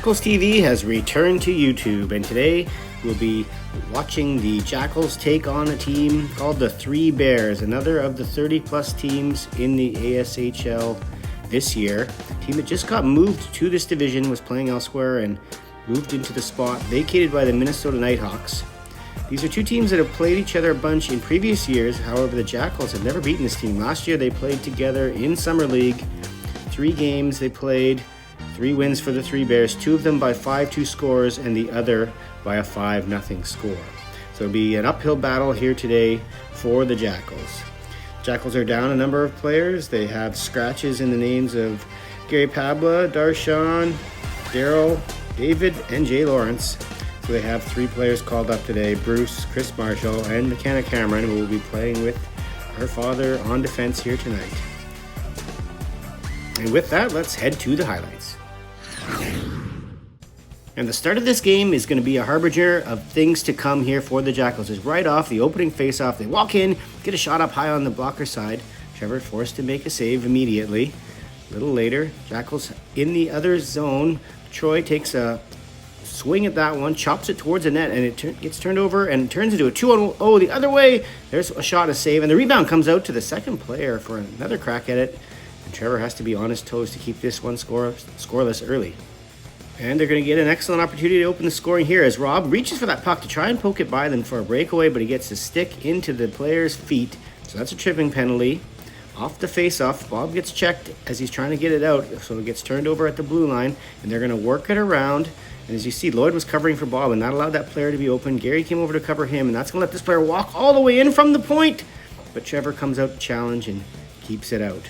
Jackals TV has returned to YouTube, and today we'll be watching the Jackals take on a team called the Three Bears, another of the 30-plus teams in the ASHL this year. A team that just got moved to this division, was playing elsewhere, and moved into the spot vacated by the Minnesota Nighthawks. These are two teams that have played each other a bunch in previous years. However, the Jackals have never beaten this team. Last year they played together in Summer League. 3 games they played. 3 wins for the Three Bears, 2 of them by 5-2 scores and the other by a 5-0 score. So it'll be an uphill battle here today for the Jackals. Jackals are down a number of players. They have scratches in the names of Gary Pabla, Darshawn, Daryl, David, and Jay Lawrence. So they have 3 players called up today: Bruce, Chris Marshall, and McKenna Cameron, who will be playing with her father on defense here tonight. And with that, let's head to the highlights. And the start of this game is going to be a harbinger of things to come here for the Jackals. Is right off the opening face-off, they walk in, get a shot up high on the blocker side. Trevor forced to make a save immediately. A little later, Jackals in the other zone. Troy takes a swing at that one, chops it towards the net, and it gets turned over and turns into a 2-on-0 the other way. There's a shot, a save, and the rebound comes out to the second player for another crack at it. And Trevor has to be on his toes to keep this one scoreless early. And they're going to get an excellent opportunity to open the scoring here as Rob reaches for that puck to try and poke it by them for a breakaway, but he gets his stick into the player's feet. So that's a tripping penalty. Off the face-off, Bob gets checked as he's trying to get it out, so it gets turned over at the blue line, and they're going to work it around. And as you see, Lloyd was covering for Bob, and that allowed that player to be open. Gary came over to cover him, and that's going to let this player walk all the way in from the point. But Trevor comes out to challenge and keeps it out.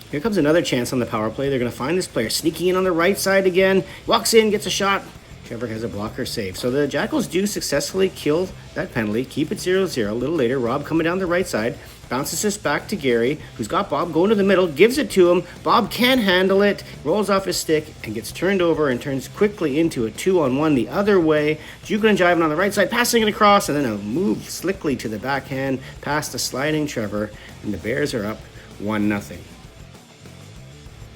Here comes another chance on the power play. They're going to find this player sneaking in on the right side again. Walks in, gets a shot. Trevor has a blocker save. So the Jackals do successfully kill that penalty, keep it 0-0. A little later, Rob coming down the right side, bounces this back to Gary, who's got Bob going to the middle, gives it to him. Bob can't handle it, rolls off his stick, and gets turned over and turns quickly into a 2-on-1 the other way. Jukin and Jivin on the right side, passing it across, and then a move slickly to the backhand past the sliding Trevor, and the Bears are up 1-0.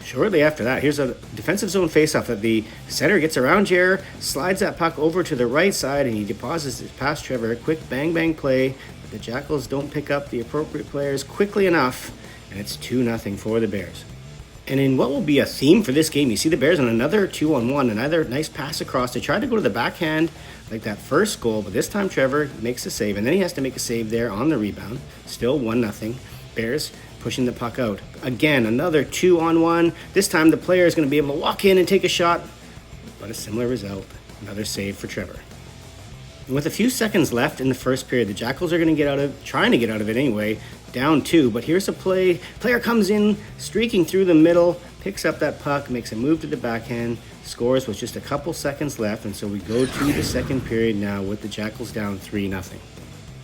Shortly after that, here's a defensive zone faceoff that the center gets around Jer, slides that puck over to the right side, and he deposits it past Trevor. A quick bang-bang play, but the Jackals don't pick up the appropriate players quickly enough, and it's 2-0 for the Bears. And in what will be a theme for this game, you see the Bears on another 2-on-1, another nice pass across. They try to go to the backhand like that first goal, but this time Trevor makes a save, and then he has to make a save there on the rebound. Still 1-0. Bears pushing the puck out. Again, another 2-on-1. This time the player is going to be able to walk in and take a shot, but a similar result. Another save for Trevor. And with a few seconds left in the first period, the Jackals are going to trying to get out of it anyway, down 2. But here's a play. Player comes in, streaking through the middle, picks up that puck, makes a move to the backhand, scores with just a couple seconds left, and so we go to the second period now with the Jackals down 3-0.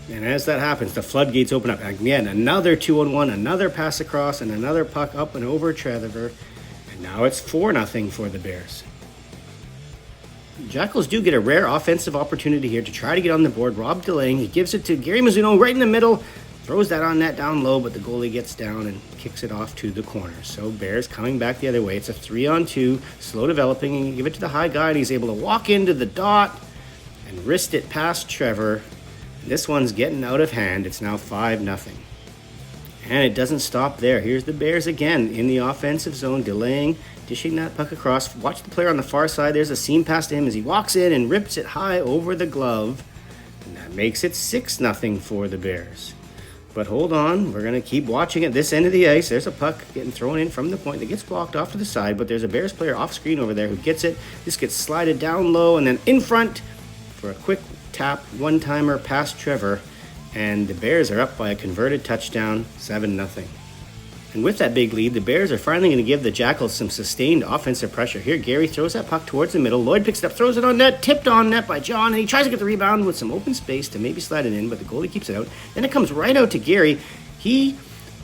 And as that happens, the floodgates open up. Again, another 2-on-1, another pass across, and another puck up and over Trevor. And now it's 4-0 for the Bears. Jackals do get a rare offensive opportunity here to try to get on the board. Rob delaying. He gives it to Gary Mizuno right in the middle. Throws that on net down low, but the goalie gets down and kicks it off to the corner. So Bears coming back the other way. It's a 3-on-2, slow developing. And you give it to the high guy, and he's able to walk into the dot and wrist it past Trevor. This one's getting out of hand. It's now 5-0. And it doesn't stop there. Here's the Bears again in the offensive zone, delaying, dishing that puck across. Watch the player on the far side. There's a seam pass to him as he walks in and rips it high over the glove. And that makes it 6-0 for the Bears. But hold on. We're going to keep watching at this end of the ice. There's a puck getting thrown in from the point that gets blocked off to the side. But there's a Bears player off screen over there who gets it. This gets slided down low and then in front for a quick tap, one-timer past Trevor, and the Bears are up by a converted touchdown, 7-0. And with that big lead, the Bears are finally going to give the Jackals some sustained offensive pressure. Here, Gary throws that puck towards the middle. Lloyd picks it up, throws it on net, tipped on net by John, and he tries to get the rebound with some open space to maybe slide it in, but the goalie keeps it out. Then it comes right out to Gary. He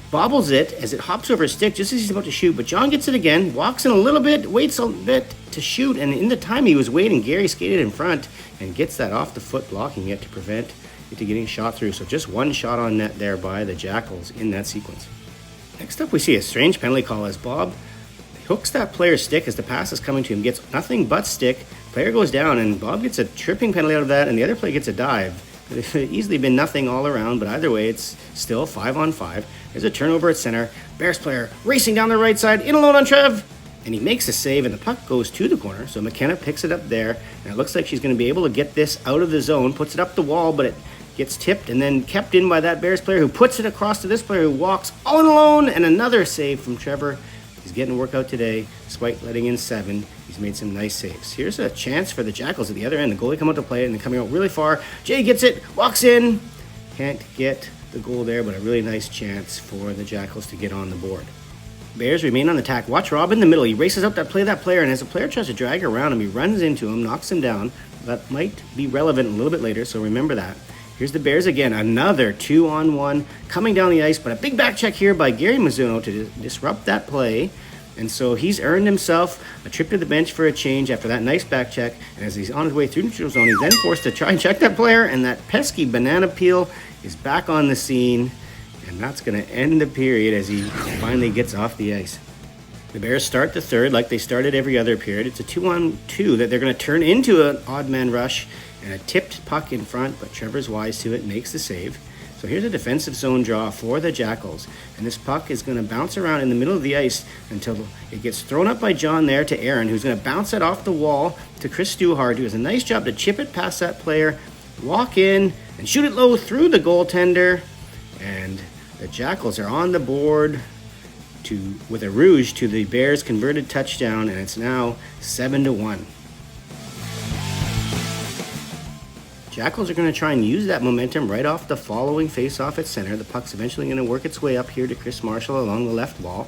bobbles it as it hops over his stick just as he's about to shoot, but John gets it again, walks in a little bit, waits a bit to shoot, and in the time he was waiting, Gary skated in front and gets that off the foot, blocking it to prevent it to getting shot through. So just one shot on net there by the Jackals in that sequence. Next up, we see a strange penalty call as Bob hooks that player's stick as the pass is coming to him, gets nothing but stick. Player goes down, and Bob gets a tripping penalty out of that, and the other player gets a dive. It could have easily been nothing all around, but either way, it's still 5-on-5. There's a turnover at center. Bears player racing down the right side, in alone on Trev, and he makes a save, and the puck goes to the corner, so McKenna picks it up there, and it looks like she's going to be able to get this out of the zone, puts it up the wall, but it gets tipped and then kept in by that Bears player, who puts it across to this player, who walks all in alone, and another save from Trevor. He's getting a workout today, despite letting in 7. He's made some nice saves. Here's a chance for the Jackals at the other end. The goalie come out to play it, and they're coming out really far. Jay gets it, walks in. Can't get the goal there, but a really nice chance for the Jackals to get on the board. Bears remain on the attack. Watch Rob in the middle. He races up that player, and as the player tries to drag around him, he runs into him, knocks him down. That might be relevant a little bit later, so remember that. Here's the Bears again, another 2-on-1 coming down the ice, but a big back check here by Gary Mizuno to disrupt that play. And so he's earned himself a trip to the bench for a change after that nice back check. And as he's on his way through the neutral zone, he's then forced to try and check that player, and that pesky banana peel is back on the scene. And that's going to end the period as he finally gets off the ice. The Bears start the third like they started every other period. It's a 2-on-2 that they're going to turn into an odd man rush and a tipped puck in front, but Trevor's wise to it, makes the save. So here's a defensive zone draw for the Jackals, and this puck is going to bounce around in the middle of the ice until it gets thrown up by John there to Aaron, who's going to bounce it off the wall to Chris Stuhard, who does a nice job to chip it past that player, walk in, and shoot it low through the goaltender, and the Jackals are on the board with a rouge to the Bears' converted touchdown, and it's now 7-1. Jackals are going to try and use that momentum right off the following face-off at center. The puck's eventually going to work its way up here to Chris Marshall along the left wall.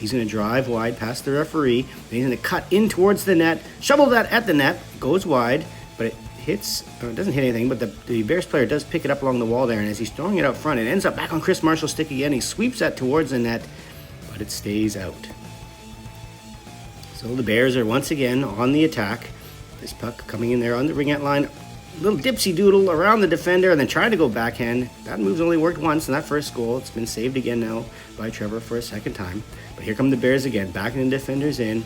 He's going to drive wide past the referee. Then he's going to cut in towards the net, shovel that at the net, goes wide, but it doesn't hit anything, but the Bears player does pick it up along the wall there, and as he's throwing it out front, it ends up back on Chris Marshall's stick again. He sweeps that towards the net, but it stays out. So the Bears are once again on the attack. This puck coming in there on the ringette line. Little dipsy doodle around the defender and then trying to go backhand. That move's only worked once in that first goal. It's been saved again now by Trevor for a second time. But here come the Bears again, backing the defenders in,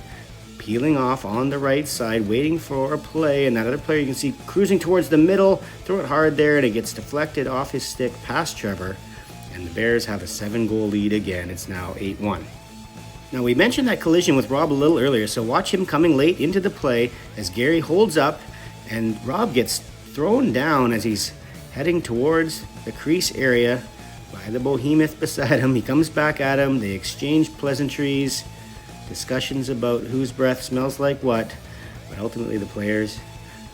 peeling off on the right side, waiting for a play, and that other player you can see cruising towards the middle, throw it hard there, and it gets deflected off his stick past Trevor, and the Bears have a 7-goal lead again. It's now 8-1. Now, we mentioned that collision with Rob a little earlier, so watch him coming late into the play as Gary holds up, and Rob gets thrown down as he's heading towards the crease area by the behemoth beside him. He comes back at him. They exchange pleasantries, discussions about whose breath smells like what, but ultimately the players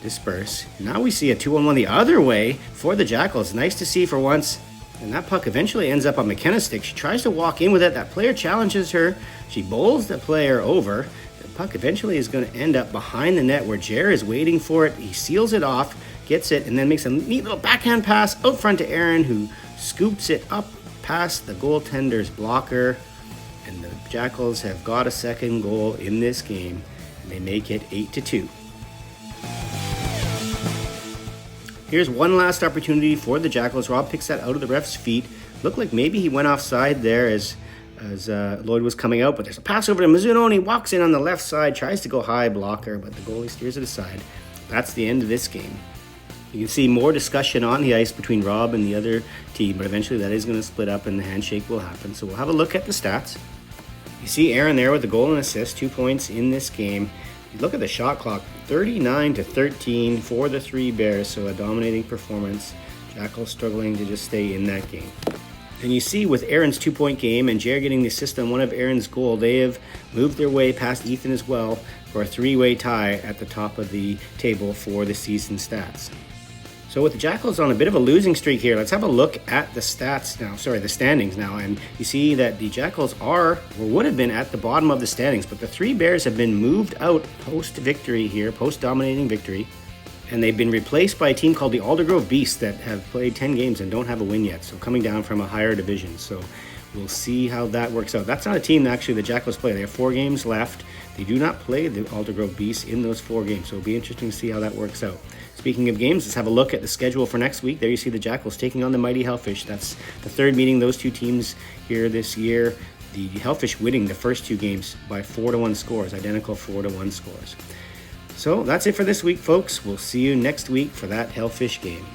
disperse. Now we see a 2-on-1 the other way for the Jackals. Nice to see for once. And that puck eventually ends up on McKenna's stick. She tries to walk in with it. That player challenges her. She bowls the player over. The puck eventually is going to end up behind the net where Jer is waiting for it. He seals it off, gets it, and then makes a neat little backhand pass out front to Aaron, who scoops it up past the goaltender's blocker. And the Jackals have got a second goal in this game, and they make it 8-2. Here's one last opportunity for the Jackals. Rob picks that out of the ref's feet. Looked like maybe he went offside there as Lloyd was coming out, but there's a pass over to Mizuno, and he walks in on the left side, tries to go high blocker, but the goalie steers it aside. That's the end of this game. You can see more discussion on the ice between Rob and the other team, but eventually that is going to split up and the handshake will happen. So we'll have a look at the stats. You see Aaron there with the goal and assist, 2 points in this game. You look at the shot clock, 39-13 for the 3 Bears, so a dominating performance. Jackals struggling to just stay in that game. And you see with Aaron's 2-point game and Jared getting the assist on one of Aaron's goal, they have moved their way past Ethan as well for a 3-way tie at the top of the table for the season stats. So with the Jackals on a bit of a losing streak here, let's have a look at the the standings now. And you see that the Jackals would have been at the bottom of the standings, but the 3 Bears have been moved out post-victory here, post-dominating victory. And they've been replaced by a team called the Aldergrove Beasts that have played 10 games and don't have a win yet. So coming down from a higher division. So we'll see how that works out. That's not a team that actually the Jackals play. They have 4 games left. They do not play the Aldergrove Beasts in those 4 games. So it'll be interesting to see how that works out. Speaking of games, let's have a look at the schedule for next week. There you see the Jackals taking on the Mighty Hellfish. That's the 3rd meeting those 2 teams here this year. the Hellfish winning the first 2 games by 4-1 scores, identical 4-1 scores. So that's it for this week, folks. We'll see you next week for that Hellfish game.